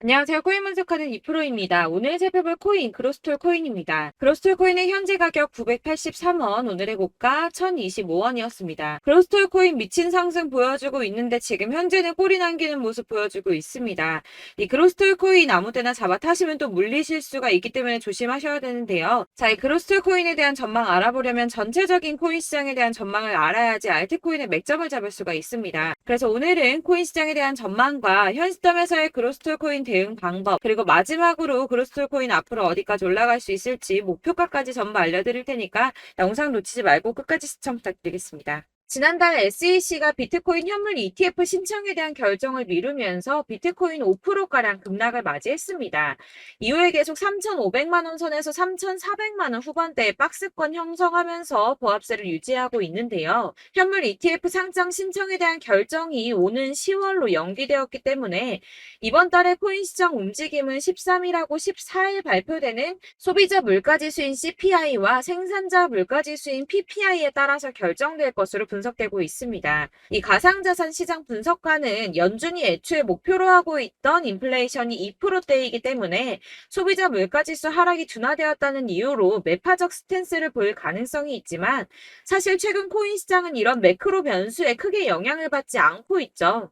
안녕하세요. 코인 분석하는 이프로입니다. 오늘 살펴볼 코인, 그로스톨 코인입니다. 그로스톨 코인의 현재 가격 983원, 오늘의 고가 1025원이었습니다. 그로스톨 코인 미친 상승 보여주고 있는데 지금 현재는 꼬리 남기는 모습 보여주고 있습니다. 이 그로스톨 코인 아무 때나 잡아 타시면 또 물리실 수가 있기 때문에 조심하셔야 되는데요. 자, 이 그로스톨 코인에 대한 전망 알아보려면 전체적인 코인 시장에 대한 전망을 알아야지 알트코인의 맥점을 잡을 수가 있습니다. 그래서 오늘은 코인 시장에 대한 전망과 현 시점에서의 그로스톨 코인 대응 방법, 그리고 마지막으로 그로스톨 코인 앞으로 어디까지 올라갈 수 있을지 목표가까지 전부 알려드릴 테니까 영상 놓치지 말고 끝까지 시청 부탁드리겠습니다. 지난달 SEC가 비트코인 현물 ETF 신청에 대한 결정을 미루면서 비트코인 5%가량 급락을 맞이했습니다. 이후에 계속 3,500만 원 선에서 3,400만 원 후반대의 박스권 형성하면서 보합세를 유지하고 있는데요. 현물 ETF 상장 신청에 대한 결정이 오는 10월로 연기되었기 때문에 이번 달에 코인 시장 움직임은 13일하고 14일 발표되는 소비자 물가지수인 CPI와 생산자 물가지수인 PPI에 따라서 결정될 것으로 분석되고 있습니다. 이 가상자산 시장 분석가는 연준이 애초에 목표로 하고 있던 인플레이션이 2%대이기 때문에 소비자 물가지수 하락이 둔화되었다는 이유로 매파적 스탠스를 보일 가능성이 있지만 사실 최근 코인 시장은 이런 매크로 변수에 크게 영향을 받지 않고 있죠.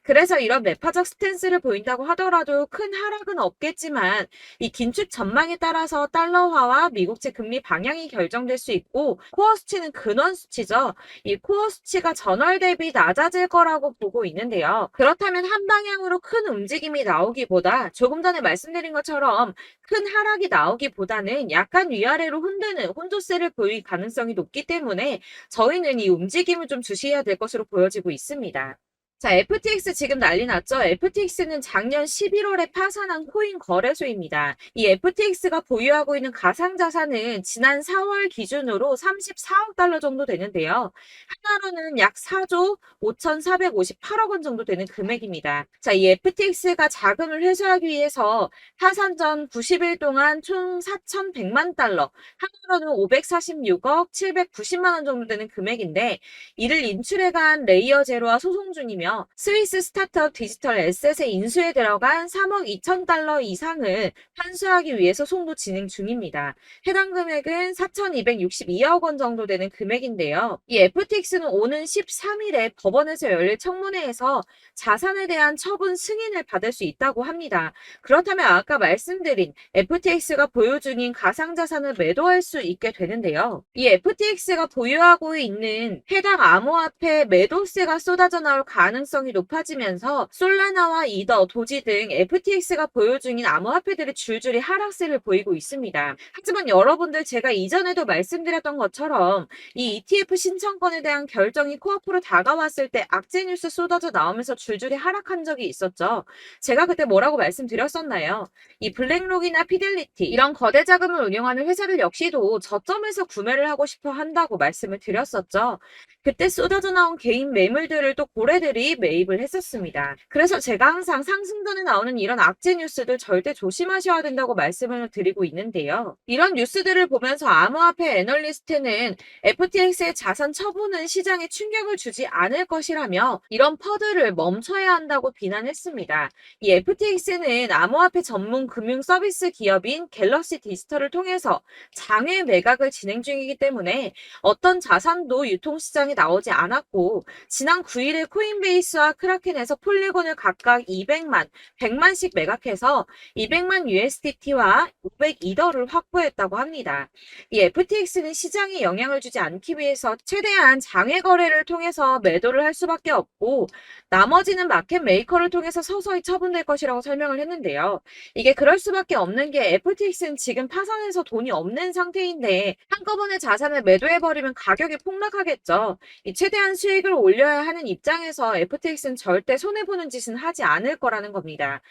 그래서 이런 매파적 스탠스를 보인다고 하더라도 큰 하락은 없겠지만 이 긴축 전망에 따라서 달러화와 미국채 금리 방향이 결정될 수 있고 코어 수치는 근원 수치죠. 이 코어 수치가 전월 대비 낮아질 거라고 보고 있는데요. 그렇다면 한 방향으로 큰 움직임이 나오기보다 조금 전에 말씀드린 것처럼 큰 하락이 나오기보다는 약간 위아래로 흔드는 혼조세를 보일 가능성이 높기 때문에 저희는 이 움직임을 좀 주시해야 될 것으로 보여지고 있습니다. 자, FTX 지금 난리 났죠? FTX는 작년 11월에 파산한 코인 거래소입니다. 이 FTX가 보유하고 있는 가상자산은 지난 4월 기준으로 34억 달러 정도 되는데요. 하나로는 약 4조 5,458억 원 정도 되는 금액입니다. 자, 이 FTX가 자금을 회수하기 위해서 파산 전 90일 동안 총 4,100만 달러, 하나로는 546억 790만 원 정도 되는 금액인데 이를 인출해간 레이어 제로와 소송 중이며 스위스 스타트업 디지털 에셋의 인수에 들어간 3억 2천 달러 이상을 환수하기 위해서 소송도 진행 중입니다. 해당 금액은 4,262억 원 정도 되는 금액인데요. 이 FTX는 오는 13일에 법원에서 열릴 청문회에서 자산에 대한 처분 승인을 받을 수 있다고 합니다. 그렇다면 아까 말씀드린 FTX가 보유 중인 가상자산을 매도할 수 있게 되는데요. 이 FTX가 보유하고 있는 해당 암호화폐 매도세가 쏟아져 나올 가능성이 높아지면서 솔라나와 이더, 도지 등 FTX가 보유 중인 암호화폐들이 줄줄이 하락세를 보이고 있습니다. 하지만 여러분들 제가 이전에도 말씀드렸던 것처럼 이 ETF 신청권에 대한 결정이 코앞으로 다가왔을 때 악재 뉴스 쏟아져 나오면서 줄줄이 하락한 적이 있었죠. 제가 그때 뭐라고 말씀드렸었나요? 이 블랙록이나 피델리티 이런 거대 자금을 운영하는 회사들 역시도 저점에서 구매를 하고 싶어 한다고 말씀을 드렸었죠. 그때 쏟아져 나온 개인 매물들을 또 고래들이 매입을 했었습니다. 그래서 제가 항상 상승 전에 나오는 이런 악재 뉴스들 절대 조심하셔야 된다고 말씀을 드리고 있는데요. 이런 뉴스들을 보면서 암호화폐 애널리스트는 FTX의 자산 처분은 시장에 충격을 주지 않을 것이라며 이런 퍼드를 멈춰야 한다고 비난했습니다. 이 FTX는 암호화폐 전문 금융 서비스 기업인 갤럭시 디지털을 통해서 장외 매각을 진행 중이기 때문에 어떤 자산도 유통시장에 나오지 않았고 지난 9일에 코인베이스와 크라켄에서 폴리곤을 각각 200만, 100만씩 매각해서 200만 USDT와 500이더를 확보했다고 합니다. 이 FTX는 시장에 영향을 주지 않기 위해서 최대한 장외 거래를 통해서 매도를 할 수밖에 없고 나머지는 마켓 메이커를 통해서 서서히 처분될 것이라고 설명을 했는데요. 이게 그럴 수밖에 없는 게 FTX는 지금 파산해서 돈이 없는 상태인데 한꺼번에 자산을 매도해버리면 가격이 폭락하겠죠. 이 최대한 수익을 올려야 하는 입장에서 FTX는 절대 손해보는 짓은 하지 않을 거라는 겁니다.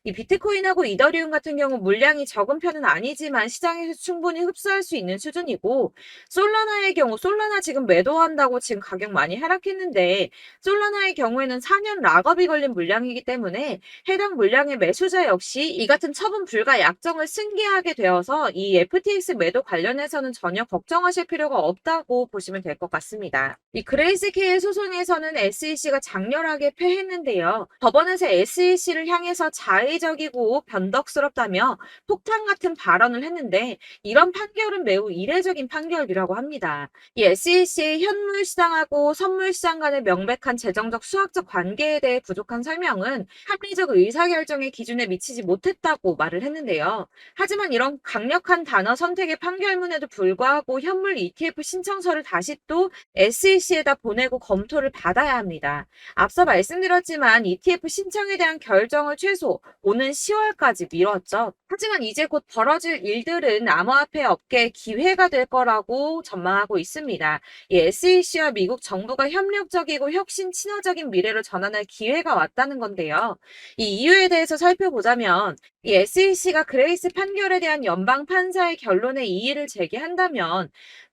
이 비트코인하고 이더리움 같은 경우 물량이 적은 편은 아니지만 시장에서 충분히 흡수할 수 있는 수준이고 솔라나의 경우 솔라나 지금 매도한다고 지금 가격 많이 하락했는데 솔라나의 경우에는 4년 락업이 걸린 물량이기 때문에 해당 물량의 매수자 역시 이 같은 처분 불가 약정을 승계하게 되어서 이 FTX 매도 관련해서는 전혀 걱정하실 필요가 없다고 보시면 될 것 같습니다. 이 그레이스케일 소송에서는 SEC가 장렬하게 패했는데요. 법원에서 SEC를 향해서 자의 인위적이고 변덕스럽다며 폭탄 같은 발언을 했는데 이런 판결은 매우 이례적인 판결이라고 합니다. 이 SEC의 현물 시장하고 선물 시장 간의 명백한 재정적 수학적 관계에 대해 부족한 설명은 합리적 의사결정의 기준에 미치지 못했다고 말을 했는데요. 하지만 이런 강력한 단어 선택의 판결문에도 불구하고 현물 ETF 신청서를 다시 또 SEC에다 보내고 검토를 받아야 합니다. 앞서 말씀드렸지만 ETF 신청에 대한 결정을 최소 오는 10월까지 미뤘죠. 하지만 이제 곧 벌어질 일들은 암호화폐 업계의 기회가 될 거라고 전망하고 있습니다. 이 SEC와 미국 정부가 협력적이고 혁신 친화적인 미래로 전환할 기회가 왔다는 건데요. 이 이유에 대해서 살펴보자면 이 SEC가 그레이스 판결에 대한 연방 판사의 결론에 이의를 제기한다면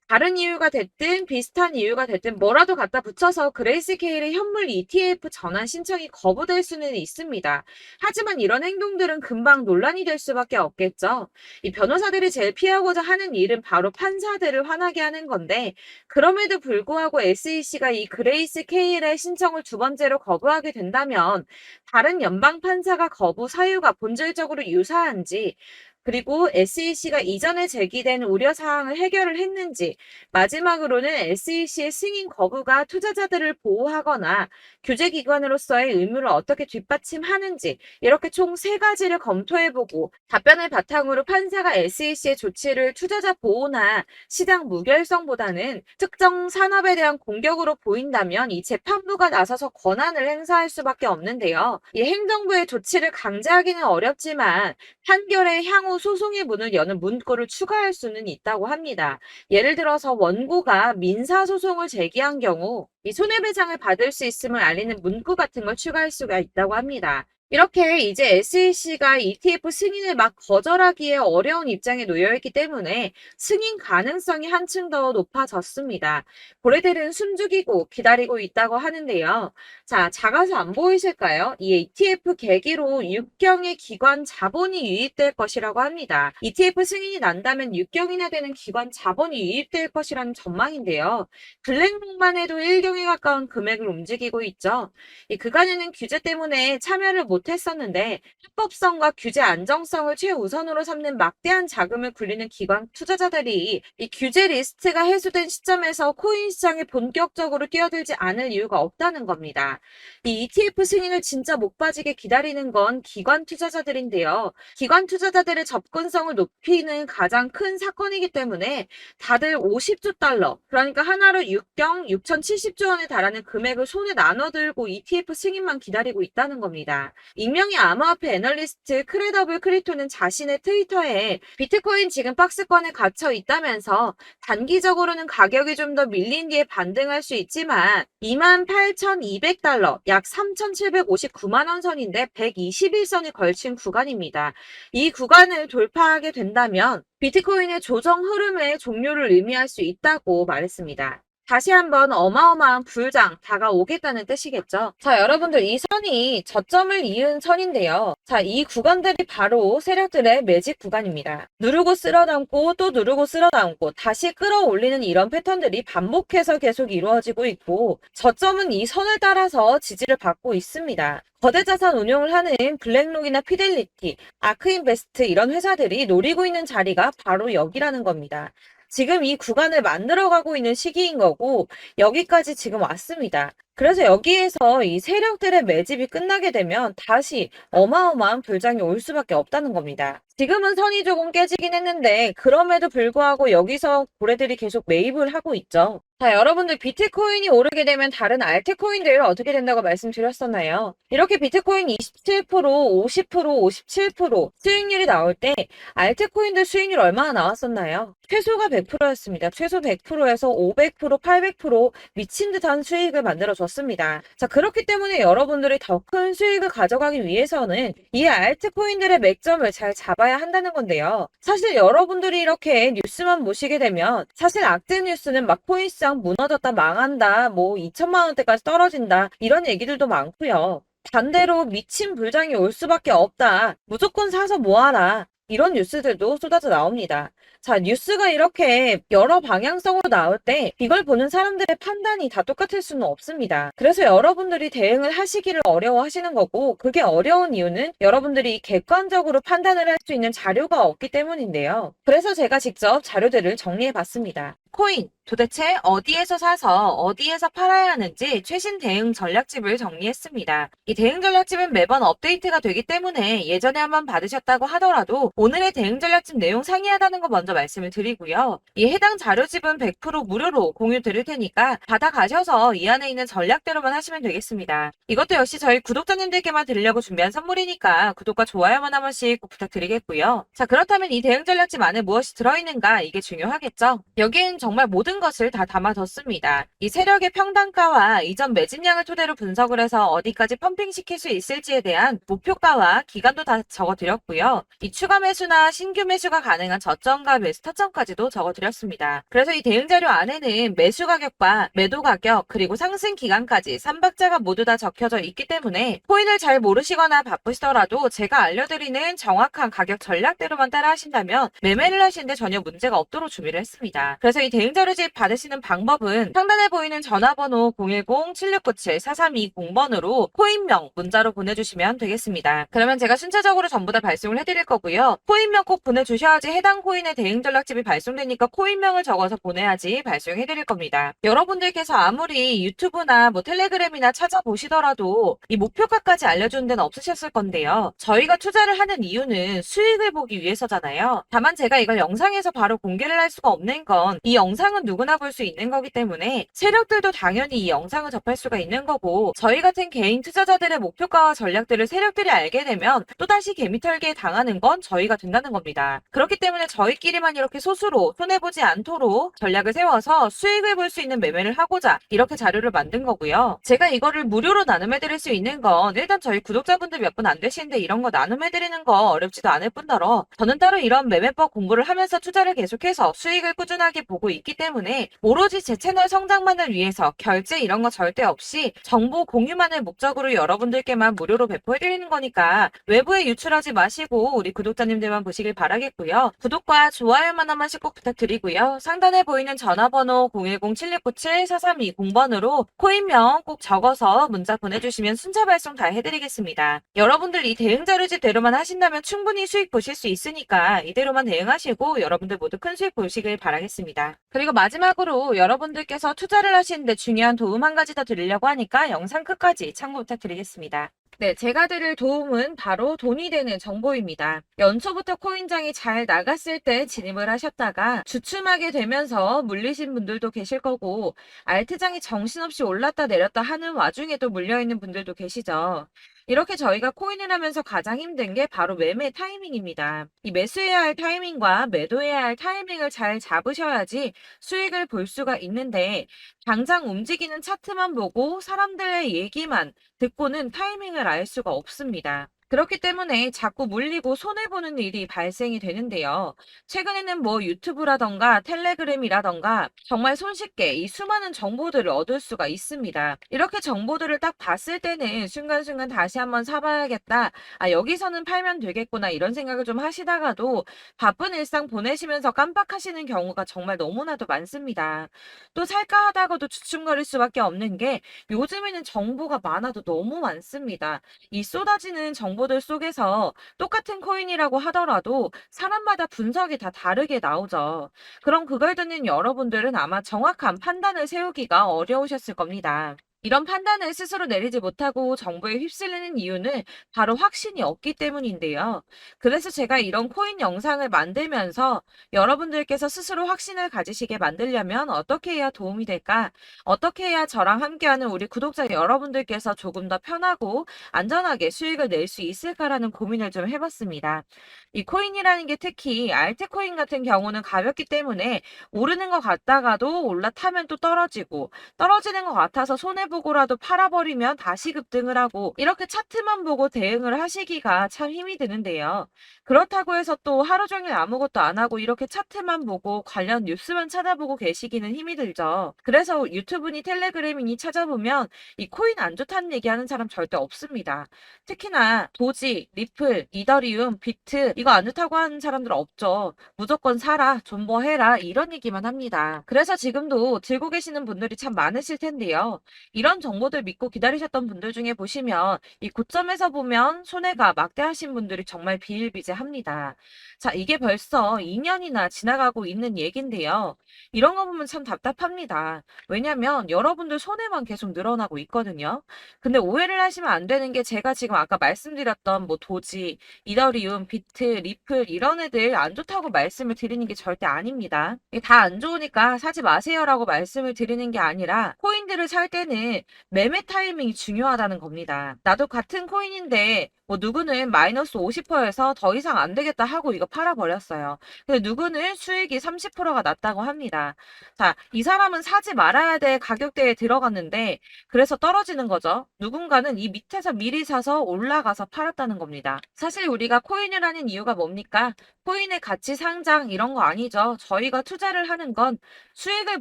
다른 이유가 됐든 비슷한 이유가 됐든 뭐라도 갖다 붙여서 그레이스 케일의 현물 ETF 전환 신청이 거부될 수는 있습니다. 하지만 이런 행동들은 금방 논란이 될 수밖에 없겠죠. 이 변호사들이 제일 피하고자 하는 일은 바로 판사들을 화나게 하는 건데 그럼에도 불구하고 SEC가 이 그레이스 케일의 신청을 두 번째로 거부하게 된다면 다른 연방 판사가 거부 사유가 본질적으로 유사한지 그리고 SEC가 이전에 제기된 우려사항을 해결을 했는지, 마지막으로는 SEC의 승인 거부가 투자자들을 보호하거나 규제기관으로서의 의무를 어떻게 뒷받침하는지, 이렇게 총 3가지를 검토해보고 답변을 바탕으로 판사가 SEC의 조치를 투자자 보호나 시장 무결성보다는 특정 산업에 대한 공격으로 보인다면 이 재판부가 나서서 권한을 행사할 수밖에 없는데요. 이 행정부의 조치를 강제하기는 어렵지만 판결에 향후 소송의 문을 여는 문구를 추가할 수는 있다고 합니다. 예를 들어서 원고가 민사소송을 제기한 경우 이 손해배상을 받을 수 있음을 알리는 문구 같은 걸 추가할 수가 있다고 합니다. 이렇게 이제 SEC가 ETF 승인을 막 거절하기에 어려운 입장에 놓여있기 때문에 승인 가능성이 한층 더 높아졌습니다. 고래들은 숨죽이고 기다리고 있다고 하는데요. 자, 작아서 안 보이실까요? 이 ETF 계기로 육경의 기관 자본이 유입될 것이라고 합니다. ETF 승인이 난다면 6경이나 되는 기관 자본이 유입될 것이라는 전망인데요. 블랙록만 해도 1경에 가까운 금액을 움직이고 있죠. 이 그간에는 규제 때문에 참여를 못했었는데 합법성과 규제 안정성을 최우선으로 삼는 막대한 자금을 굴리는 기관 투자자들이 이 규제 리스트가 해소된 시점에서 코인 시장에 본격적으로 뛰어들지 않을 이유가 없다는 겁니다. 이 ETF 승인을 진짜 목 빠지게 기다리는 건 기관 투자자들인데요. 기관 투자자들의 접근성을 높이는 가장 큰 사건이기 때문에 다들 50조 달러, 그러니까 하나로 6경 6,070조 원에 달하는 금액을 손에 나눠들고 ETF 승인만 기다리고 있다는 겁니다. 익명의 암호화폐 애널리스트 크레더블 크리토는 자신의 트위터에 비트코인 지금 박스권에 갇혀 있다면서 단기적으로는 가격이 좀 더 밀린 뒤에 반등할 수 있지만 28,200달러, 약 3,759만 원 선인데 121선이 걸친 구간입니다. 이 구간을 돌파하게 된다면 비트코인의 조정 흐름의 종료를 의미할 수 있다고 말했습니다. 다시 한번 어마어마한 불장 다가오겠다는 뜻이겠죠. 자, 여러분들 이 선이 저점을 이은 선인데요. 자, 이 구간들이 바로 세력들의 매직 구간입니다. 누르고 쓸어담고 또 누르고 쓸어담고 다시 끌어올리는 이런 패턴들이 반복해서 계속 이루어지고 있고 저점은 이 선을 따라서 지지를 받고 있습니다. 거대 자산 운용을 하는 블랙록이나 피델리티, 아크인베스트 이런 회사들이 노리고 있는 자리가 바로 여기라는 겁니다. 지금 이 구간을 만들어가고 있는 시기인 거고 여기까지 지금 왔습니다. 그래서 여기에서 이 세력들의 매집이 끝나게 되면 다시 어마어마한 불장이 올 수밖에 없다는 겁니다. 지금은 선이 조금 깨지긴 했는데 그럼에도 불구하고 여기서 고래들이 계속 매입을 하고 있죠. 자, 여러분들 비트코인이 오르게 되면 다른 알트코인들 어떻게 된다고 말씀드렸었나요? 이렇게 비트코인 27%, 50%, 57% 수익률이 나올 때 알트코인들 수익률 얼마나 나왔었나요? 최소가 100%였습니다. 최소 100%에서 500%, 800% 미친 듯한 수익을 만들어줬습니다. 자, 그렇기 때문에 여러분들이 더 큰 수익을 가져가기 위해서는 이 알트코인들의 맥점을 잘 잡아야 한다는 건데요. 사실 여러분들이 이렇게 뉴스만 보시게 되면 사실 악재 뉴스는 막 코인 시장 무너졌다, 망한다, 뭐 2천만 원대까지 떨어진다 이런 얘기들도 많고요. 반대로 미친 불장이 올 수밖에 없다. 무조건 사서 모아라. 이런 뉴스들도 쏟아져 나옵니다. 자, 뉴스가 이렇게 여러 방향성으로 나올 때 이걸 보는 사람들의 판단이 다 똑같을 수는 없습니다. 그래서 여러분들이 대응을 하시기를 어려워하시는 거고, 그게 어려운 이유는 여러분들이 객관적으로 판단을 할 수 있는 자료가 없기 때문인데요. 그래서 제가 직접 자료들을 정리해 봤습니다. 코인, 도대체 어디에서 사서 어디에서 팔아야 하는지 최신 대응 전략집을 정리했습니다. 이 대응 전략집은 매번 업데이트가 되기 때문에 예전에 한번 받으셨다고 하더라도 오늘의 대응 전략집 내용 상이하다는 거 먼저 말씀을 드리고요. 이 해당 자료집은 100% 무료로 공유 드릴 테니까 받아가셔서 이 안에 있는 전략대로만 하시면 되겠습니다. 이것도 역시 저희 구독자님들께만 드리려고 준비한 선물이니까 구독과 좋아요만 한 번씩 꼭 부탁드리겠고요. 자, 그렇다면 이 대응 전략집 안에 무엇이 들어있는가, 이게 중요하겠죠? 여기엔 정말 모든 것을 다 담아뒀습니다. 이 세력의 평단가와 이전 매집량을 토대로 분석을 해서 어디까지 펌핑시킬 수 있을지에 대한 목표가와 기간도 다 적어드렸고요. 이 추가 매수나 신규 매수가 가능한 저점과 매수 타점까지도 적어드렸습니다. 그래서 이 대응 자료 안에는 매수 가격과 매도 가격, 그리고 상승 기간까지 3박자가 모두 다 적혀져 있기 때문에 코인을 잘 모르시거나 바쁘시더라도 제가 알려드리는 정확한 가격 전략대로만 따라 하신다면 매매를 하시는데 전혀 문제가 없도록 준비를 했습니다. 그래서 이 대응 자료집 받으시는 방법은 상단에 보이는 전화번호 010-7697-4320번으로 코인명 문자로 보내주시면 되겠습니다. 그러면 제가 순차적으로 전부 다 발송을 해드릴 거고요. 코인명 꼭 보내주셔야지 해당 코인의 대응 전략집이 발송되니까 코인명을 적어서 보내야지 발송해드릴 겁니다. 여러분들께서 아무리 유튜브나 텔레그램이나 찾아보시더라도 이 목표가까지 알려주는 데는 없으셨을 건데요. 저희가 투자를 하는 이유는 수익을 보기 위해서잖아요. 다만 제가 이걸 영상에서 바로 공개를 할 수가 없는 건 이 영상은 누구나 볼 수 있는 거기 때문에 세력들도 당연히 이 영상을 접할 수가 있는 거고, 저희 같은 개인 투자자들의 목표가와 전략들을 세력들이 알게 되면 또다시 개미털기에 당하는 건 저희가 된다는 겁니다. 그렇기 때문에 저희끼리만 이렇게 소수로 손해보지 않도록 전략을 세워서 수익을 볼 수 있는 매매를 하고자 이렇게 자료를 만든 거고요. 제가 이거를 무료로 나눔해드릴 수 있는 건 일단 저희 구독자분들 몇 분 안 되시는데 이런 거 나눔해드리는 거 어렵지도 않을 뿐더러 저는 따로 이런 매매법 공부를 하면서 투자를 계속해서 수익을 꾸준하게 보고 있기 때문에 오로지 제 채널 성장만을 위해서 결제 이런 거 절대 없이 정보 공유만을 목적으로 여러분들께만 무료로 배포해드리는 거니까 외부에 유출하지 마시고 우리 구독자님들만 보시길 바라겠고요. 구독과 좋아요만 한 번씩 꼭 부탁드리고요. 상단에 보이는 전화번호 010-7697-4320번으로 코인명 꼭 적어서 문자 보내주시면 순차 발송 다 해드리겠습니다. 여러분들 이 대응 자료집대로만 하신다면 충분히 수익 보실 수 있으니까 이대로만 대응하시고 여러분들 모두 큰 수익 보시길 바라겠습니다. 그리고 마지막으로 여러분들께서 투자를 하시는데 중요한 도움 한 가지 더 드리려고 하니까 영상 끝까지 참고 부탁드리겠습니다. 네, 제가 드릴 도움은 바로 돈이 되는 정보입니다. 연초부터 코인장이 잘 나갔을 때 진입을 하셨다가 주춤하게 되면서 물리신 분들도 계실 거고, 알트장이 정신없이 올랐다 내렸다 하는 와중에도 물려있는 분들도 계시죠. 이렇게 저희가 코인을 하면서 가장 힘든 게 바로 매매 타이밍입니다. 이 매수해야 할 타이밍과 매도해야 할 타이밍을 잘 잡으셔야지 수익을 볼 수가 있는데, 당장 움직이는 차트만 보고 사람들의 얘기만 듣고는 타이밍을 알 수가 없습니다. 그렇기 때문에 자꾸 물리고 손해보는 일이 발생이 되는데요. 최근에는 유튜브라던가 텔레그램이라던가 정말 손쉽게 이 수많은 정보들을 얻을 수가 있습니다. 이렇게 정보들을 딱 봤을 때는 순간순간 다시 한번 사봐야겠다. 아, 여기서는 팔면 되겠구나. 이런 생각을 좀 하시다가도 바쁜 일상 보내시면서 깜빡하시는 경우가 정말 너무나도 많습니다. 또 살까 하다가도 주춤거릴 수밖에 없는 게 요즘에는 정보가 많아도 너무 많습니다. 이 쏟아지는 정보들 속에서 똑같은 코인이라고 하더라도 사람마다 분석이 다 다르게 나오죠. 그럼 그걸 듣는 여러분들은 아마 정확한 판단을 세우기가 어려우셨을 겁니다. 이런 판단을 스스로 내리지 못하고 정보에 휩쓸리는 이유는 바로 확신이 없기 때문인데요. 그래서 제가 이런 코인 영상을 만들면서 여러분들께서 스스로 확신을 가지시게 만들려면 어떻게 해야 도움이 될까? 어떻게 해야 저랑 함께하는 우리 구독자 여러분들께서 조금 더 편하고 안전하게 수익을 낼 수 있을까라는 고민을 좀 해봤습니다. 이 코인이라는 게 특히 알트코인 같은 경우는 가볍기 때문에 오르는 것 같다가도 올라타면 또 떨어지고 떨어지는 것 같아서 손해 보고라도 팔아버리면 다시 급등을 하고 이렇게 차트만 보고 대응을 하시기가 참 힘이 드는데요. 그렇다고 해서 또 하루 종일 아무것도 안 하고 이렇게 차트만 보고 관련 뉴스만 찾아보고 계시기는 힘이 들죠. 그래서 유튜브니 텔레그램이니 찾아보면 이 코인 안 좋다는 얘기하는 사람 절대 없습니다. 특히나 도지, 리플, 이더리움, 비트 이거 안 좋다고 하는 사람들 없죠. 무조건 사라, 존버해라 이런 얘기만 합니다. 그래서 지금도 들고 계시는 분들이 참 많으실 텐데요. 이런 정보들 믿고 기다리셨던 분들 중에 보시면 이 고점에서 보면 손해가 막대하신 분들이 정말 비일비재합니다. 자, 이게 벌써 2년이나 지나가고 있는 얘긴데요. 이런 거 보면 참 답답합니다. 왜냐면 여러분들 손해만 계속 늘어나고 있거든요. 근데 오해를 하시면 안 되는 게 제가 지금 아까 말씀드렸던 뭐 도지, 이더리움, 비트, 리플 이런 애들 안 좋다고 말씀을 드리는 게 절대 아닙니다. 다 안 좋으니까 사지 마세요라고 말씀을 드리는 게 아니라 코인들을 살 때는 매매 타이밍이 중요하다는 겁니다. 나도 같은 코인인데 뭐 누구는 마이너스 50%에서 더 이상 안 되겠다 하고 이거 팔아버렸어요. 근데 누구는 수익이 30%가 났다고 합니다. 자, 이 사람은 사지 말아야 될 가격대에 들어갔는데 그래서 떨어지는 거죠. 누군가는 이 밑에서 미리 사서 올라가서 팔았다는 겁니다. 사실 우리가 코인을 하는 이유가 뭡니까? 코인의 가치 상장 이런 거 아니죠. 저희가 투자를 하는 건 수익을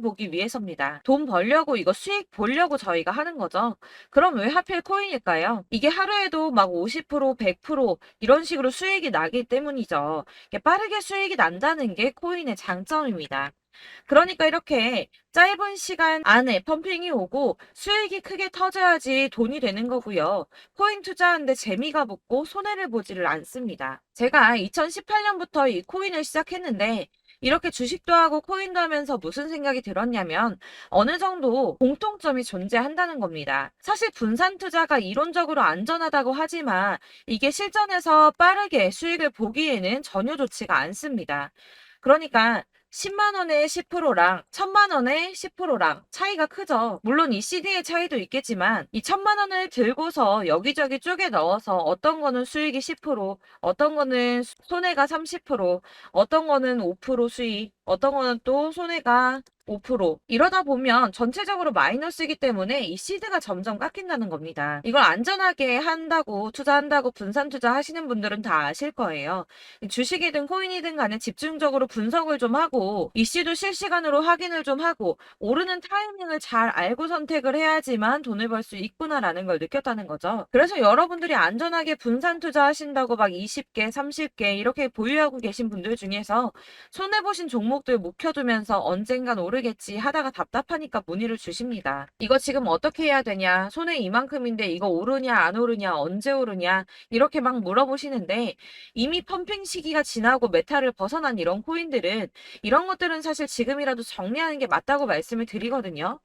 보기 위해서입니다. 돈 벌려고 이거 수익 보려고 저희가 하는 거죠. 그럼 왜 하필 코인일까요? 이게 하루에도 막 50%, 100% 이런 식으로 수익이 나기 때문이죠. 이게 빠르게 수익이 난다는 게 코인의 장점입니다. 그러니까 이렇게 짧은 시간 안에 펌핑이 오고 수익이 크게 터져야지 돈이 되는 거고요. 코인 투자하는데 재미가 붙고 손해를 보지를 않습니다. 제가 2018년부터 이 코인을 시작했는데 이렇게 주식도 하고 코인도 하면서 무슨 생각이 들었냐면 어느 정도 공통점이 존재한다는 겁니다. 사실 분산 투자가 이론적으로 안전하다고 하지만 이게 실전에서 빠르게 수익을 보기에는 전혀 좋지가 않습니다. 그러니까 10만 원에 10%랑 1000만 원에 10%랑 차이가 크죠. 물론 이 CD의 차이도 있겠지만 이 1000만 원을 들고서 여기저기 쪼개 넣어서 어떤 거는 수익이 10%, 어떤 거는 손해가 30%, 어떤 거는 5% 수익, 어떤 거는 또 손해가 5% 이러다 보면 전체적으로 마이너스이기 때문에 이 시드가 점점 깎인다는 겁니다. 이걸 안전하게 한다고 투자한다고 분산 투자하시는 분들은 다 아실 거예요. 주식이든 코인이든 간에 집중적으로 분석을 좀 하고 이슈도 실시간으로 확인을 좀 하고 오르는 타이밍을 잘 알고 선택을 해야지만 돈을 벌 수 있구나라는 걸 느꼈다는 거죠. 그래서 여러분들이 안전하게 분산 투자하신다고 막 20개, 30개 이렇게 보유하고 계신 분들 중에서 손해보신 종목들 묵혀두면서 언젠간 오르겠지 하다가 답답하니까 문의를 주십니다. 이거 지금 어떻게 해야 되냐? 손해 이만큼인데 이거 오르냐 안 오르냐 언제 오르냐 이렇게 막 물어보시는데 이미 펌핑 시기가 지나고 메타를 벗어난 이런 코인들은 이런 것들은 사실 지금이라도 정리하는 게 맞다고 말씀을 드리거든요.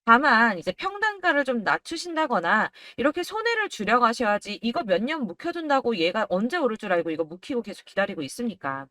다만 이제 평단가를 좀 낮추신다거나 이렇게 손해를 줄여가셔야지 이거 몇 년 묵혀둔다고 얘가 언제 오를 줄 알고 이거 묵히고 계속 기다리고 있습니까?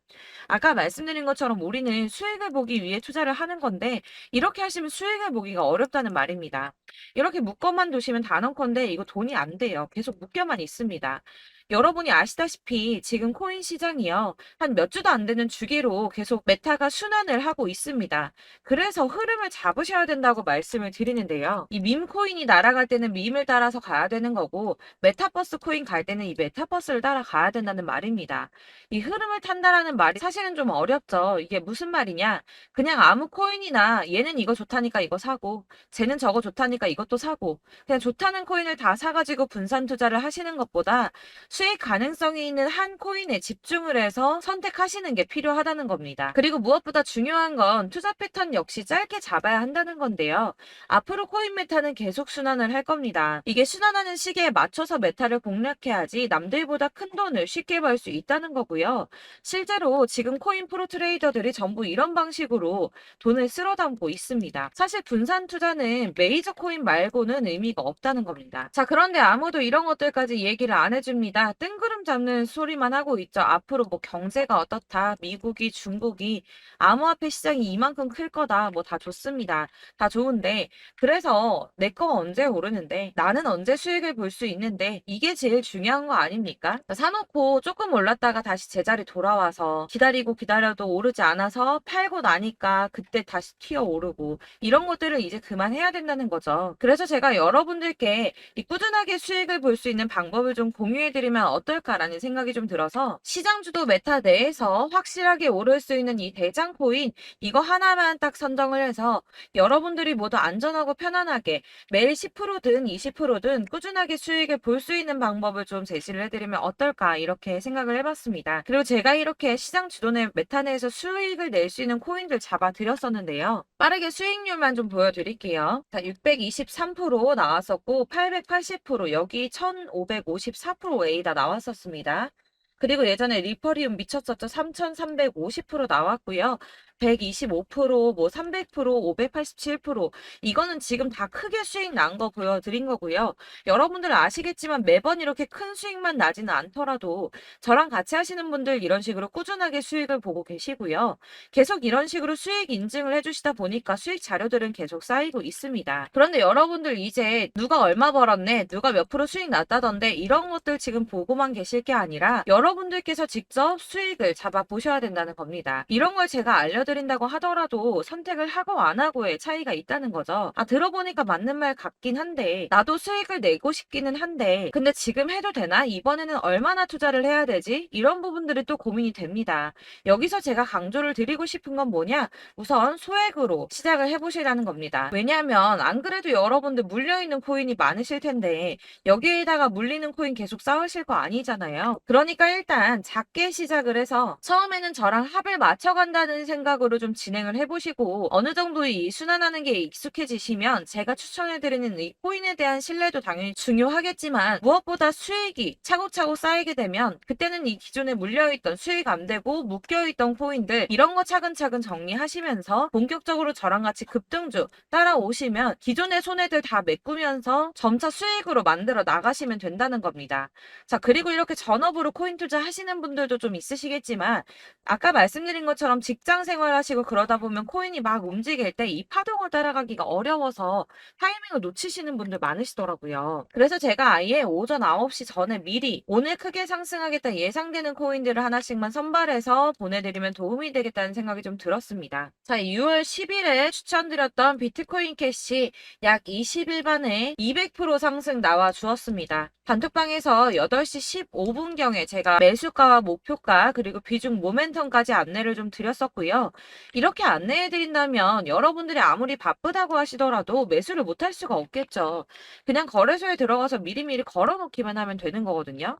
아까 말씀드린 것처럼 우리는 수익을 보기 위해 투자를 하는 건데 이렇게 하시면 수익을 보기가 어렵다는 말입니다. 이렇게 묶어만 두시면 단언컨대 이거 돈이 안 돼요. 계속 묶여만 있습니다. 여러분이 아시다시피 지금 코인 시장이요. 한 몇 주도 안 되는 주기로 계속 메타가 순환을 하고 있습니다. 그래서 흐름을 잡으셔야 된다고 말씀을 드리는데요. 이 밈 코인이 날아갈 때는 밈을 따라서 가야 되는 거고 메타버스 코인 갈 때는 이 메타버스를 따라가야 된다는 말입니다. 이 흐름을 탄다라는 말이 사실은 좀 어렵죠. 이게 무슨 말이냐? 그냥 아무 코인이나 얘는 이거 좋다니까 이거 사고 쟤는 저거 좋다니까 이것도 사고 그냥 좋다는 코인을 다 사가지고 분산 투자를 하시는 것보다 수익 가능성이 있는 한 코인에 집중을 해서 선택하시는 게 필요하다는 겁니다. 그리고 무엇보다 중요한 건 투자 패턴 역시 짧게 잡아야 한다는 건데요. 앞으로 코인 메타는 계속 순환을 할 겁니다. 이게 순환하는 시기에 맞춰서 메타를 공략해야지 남들보다 큰 돈을 쉽게 벌 수 있다는 거고요. 실제로 지금 코인 프로 트레이더들이 전부 이런 방식으로 돈을 쓸어 담고 있습니다. 사실 분산 투자는 메이저 코인 말고는 의미가 없다는 겁니다. 자, 그런데 아무도 이런 것들까지 얘기를 안 해줍니다. 우리가 뜬구름 잡는 소리만 하고 있죠. 앞으로 뭐 경제가 어떻다, 미국이, 중국이 암호화폐 시장이 이만큼 클 거다, 뭐 다 좋습니다. 다 좋은데 그래서 내 거 언제 오르는데 나는 언제 수익을 볼 수 있는데 이게 제일 중요한 거 아닙니까? 사놓고 조금 올랐다가 다시 제자리 돌아와서 기다리고 기다려도 오르지 않아서 팔고 나니까 그때 다시 튀어 오르고 이런 것들을 이제 그만해야 된다는 거죠. 그래서 제가 여러분들께 이 꾸준하게 수익을 볼 수 있는 방법을 좀 공유해드리면 어떨까라는 생각이 좀 들어서 시장주도 메타 내에서 확실하게 오를 수 있는 이 대장 코인 이거 하나만 딱 선정을 해서 여러분들이 모두 안전하고 편안하게 매일 10%든 20%든 꾸준하게 수익을 볼 수 있는 방법을 좀 제시를 해드리면 어떨까 이렇게 생각을 해봤습니다. 그리고 제가 이렇게 시장 주도내 메타 내에서 수익을 낼 수 있는 코인들 잡아드렸었는데요. 빠르게 수익률만 좀 보여드릴게요. 자, 623% 나왔었고 880% 여기 1554% A다 나왔었습니다. 그리고 예전에 리퍼리움 미쳤었죠. 3350% 나왔고요. 125%, 뭐 300%, 587% 이거는 지금 다 크게 수익 난 거 보여드린 거고요. 여러분들 아시겠지만 매번 이렇게 큰 수익만 나지는 않더라도 저랑 같이 하시는 분들 이런 식으로 꾸준하게 수익을 보고 계시고요. 계속 이런 식으로 수익 인증을 해주시다 보니까 수익 자료들은 계속 쌓이고 있습니다. 그런데 여러분들 이제 누가 얼마 벌었네, 누가 몇 프로 수익 났다던데 이런 것들 지금 보고만 계실 게 아니라 여러분들께서 직접 수익을 잡아 보셔야 된다는 겁니다. 이런 걸 제가 알려드린다고 하더라도 선택을 하고 안 하고의 차이가 있다는 거죠. 아, 들어보니까 맞는 말 같긴 한데 나도 수익을 내고 싶기는 한데 근데 지금 해도 되나? 이번에는 얼마나 투자를 해야 되지? 이런 부분들이 또 고민이 됩니다. 여기서 제가 강조를 드리고 싶은 건 뭐냐? 우선 소액으로 시작을 해보시라는 겁니다. 왜냐하면 안 그래도 여러분들 물려있는 코인이 많으실 텐데 여기에다가 물리는 코인 계속 쌓으실 거 아니잖아요. 그러니까 일단 작게 시작을 해서 처음에는 저랑 합을 맞춰간다는 생각으로 좀 진행을 해보시고 어느 정도 이 순환하는 게 익숙해지시면 제가 추천해드리는 이 코인에 대한 신뢰도 당연히 중요하겠지만 무엇보다 수익이 차곡차곡 쌓이게 되면 그때는 이 기존에 물려있던 수익 안 되고 묶여있던 코인들 이런 거 차근차근 정리하시면서 본격적으로 저랑 같이 급등주 따라오시면 기존의 손해들 다 메꾸면서 점차 수익으로 만들어 나가시면 된다는 겁니다. 자, 그리고 이렇게 전업으로 코인 투자 하시는 분들도 좀 있으시겠지만 아까 말씀드린 것처럼 직장 생활하시고 그러다 보면 코인이 막 움직일 때 이 파동을 따라가기가 어려워서 타이밍을 놓치시는 분들 많으시더라고요. 그래서 제가 아예 오전 9시 전에 미리 오늘 크게 상승하겠다 예상되는 코인들을 하나씩만 선발해서 보내드리면 도움이 되겠다는 생각이 좀 들었습니다. 자, 6월 10일에 추천드렸던 비트코인 캐시 약 20일 만에 200% 상승 나와 주었습니다. 단톡방에서 8시 15분경에 제가 매수가와 목표가 그리고 비중 모멘텀까지 안내를 좀 드렸었고요. 이렇게 안내해드린다면 여러분들이 아무리 바쁘다고 하시더라도 매수를 못할 수가 없겠죠. 그냥 거래소에 들어가서 미리미리 걸어놓기만 하면 되는 거거든요.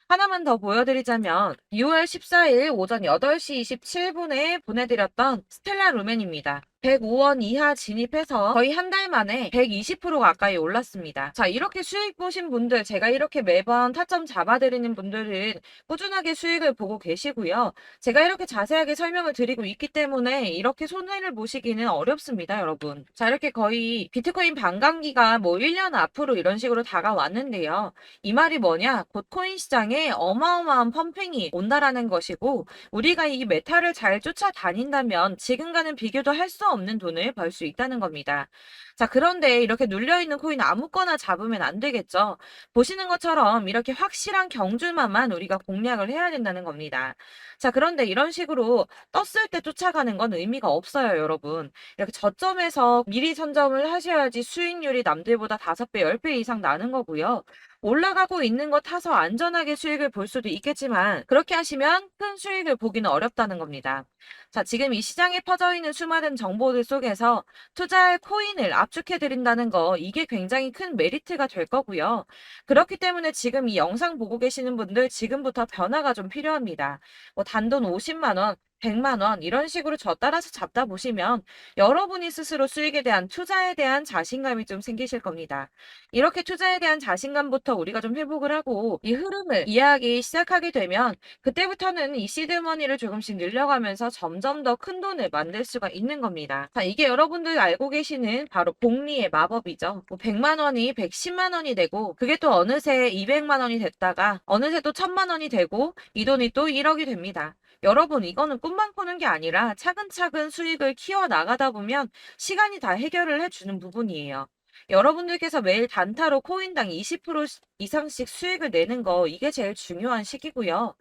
하나만 더 보여드리자면 6월 14일 오전 8시 27분에 보내드렸던 스텔라 루멘입니다. 105원 이하 진입해서 거의 한 달 만에 120% 가까이 올랐습니다. 자, 이렇게 수익 보신 분들, 제가 이렇게 매번 타점 잡아드리는 분들은 꾸준하게 수익을 보고 계시고요. 제가 이렇게 자세하게 설명을 드리고 있기 때문에 이렇게 손해를 보시기는 어렵습니다, 여러분. 자, 이렇게 거의 비트코인 반감기가 뭐 1년 앞으로 이런 식으로 다가왔는데요. 이 말이 뭐냐? 곧 코인 시장에 어마어마한 펌핑이 온다라는 것이고 우리가 이 메타를 잘 쫓아다닌다면 지금과는 비교도 할 수 없는 돈을 벌 수 있다는 겁니다. 자, 그런데 이렇게 눌려있는 코인 아무거나 잡으면 안 되겠죠. 보시는 것처럼 이렇게 확실한 경주만만 우리가 공략을 해야 된다는 겁니다. 자, 그런데 이런 식으로 떴을 때 쫓아가는 건 의미가 없어요, 여러분. 이렇게 저점에서 미리 선점을 하셔야지 수익률이 남들보다 5배, 10배 이상 나는 거고요. 올라가고 있는 거 타서 안전하게 수익을 볼 수도 있겠지만 그렇게 하시면 큰 수익을 보기는 어렵다는 겁니다. 자, 지금 이 시장에 퍼져 있는 수많은 정보들 속에서 투자할 코인을 압축해드린다는 거 이게 굉장히 큰 메리트가 될 거고요. 그렇기 때문에 지금 이 영상 보고 계시는 분들 지금부터 변화가 좀 필요합니다. 뭐 단돈 50만 원, 100만 원 이런 식으로 저 따라서 잡다 보시면 여러분이 스스로 수익에 대한 투자에 대한 자신감이 좀 생기실 겁니다. 이렇게 투자에 대한 자신감부터 우리가 좀 회복을 하고 이 흐름을 이해하기 시작하게 되면 그때부터는 이 시드머니를 조금씩 늘려가면서 점점 더 큰 돈을 만들 수가 있는 겁니다. 자, 이게 여러분들 알고 계시는 바로 복리의 마법이죠. 뭐 100만 원이 110만 원이 되고 그게 또 어느새 200만 원이 됐다가 어느새 또 1000만 원이 되고 이 돈이 또 1억이 됩니다. 여러분, 이거는 꿈만 꾸는 게 아니라 차근차근 수익을 키워 나가다 보면 시간이 다 해결을 해주는 부분이에요. 여러분들께서 매일 단타로 코인당 20% 이상씩 수익을 내는 거, 이게 제일 중요한 시기고요.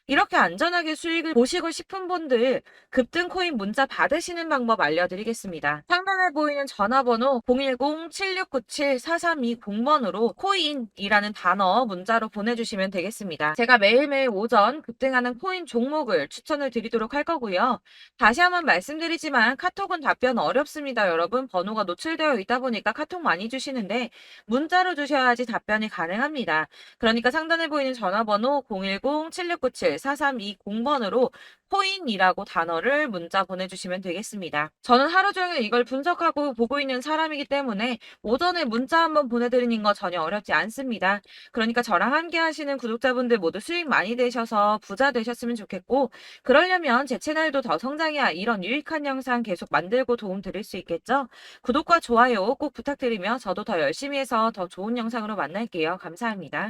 이렇게 안전하게 수익을 보시고 싶은 분들 급등 코인 문자 받으시는 방법 알려드리겠습니다. 상단에 보이는 전화번호 010-7697-4320번으로 코인이라는 단어 문자로 보내주시면 되겠습니다. 제가 매일매일 오전 급등하는 코인 종목을 추천을 드리도록 할 거고요. 다시 한번 말씀드리지만 카톡은 답변 어렵습니다. 여러분, 번호가 노출되어 있다 보니까 카톡 많이 주시는데 문자로 주셔야지 답변이 가능합니다. 그러니까 상단에 보이는 전화번호 010-7697-4320번으로 코인이라고 단어를 문자 보내주시면 되겠습니다. 저는 하루 종일 이걸 분석하고 보고 있는 사람이기 때문에 오전에 문자 한번 보내드리는 거 전혀 어렵지 않습니다. 그러니까 저랑 함께 하시는 구독자분들 모두 수익 많이 되셔서 부자 되셨으면 좋겠고, 그러려면 제 채널도 더 성장해야 이런 유익한 영상 계속 만들고 도움 드릴 수 있겠죠? 구독과 좋아요 꼭 부탁드리며 저도 더 열심히 해서 더 좋은 영상으로 만날게요. 감사합니다.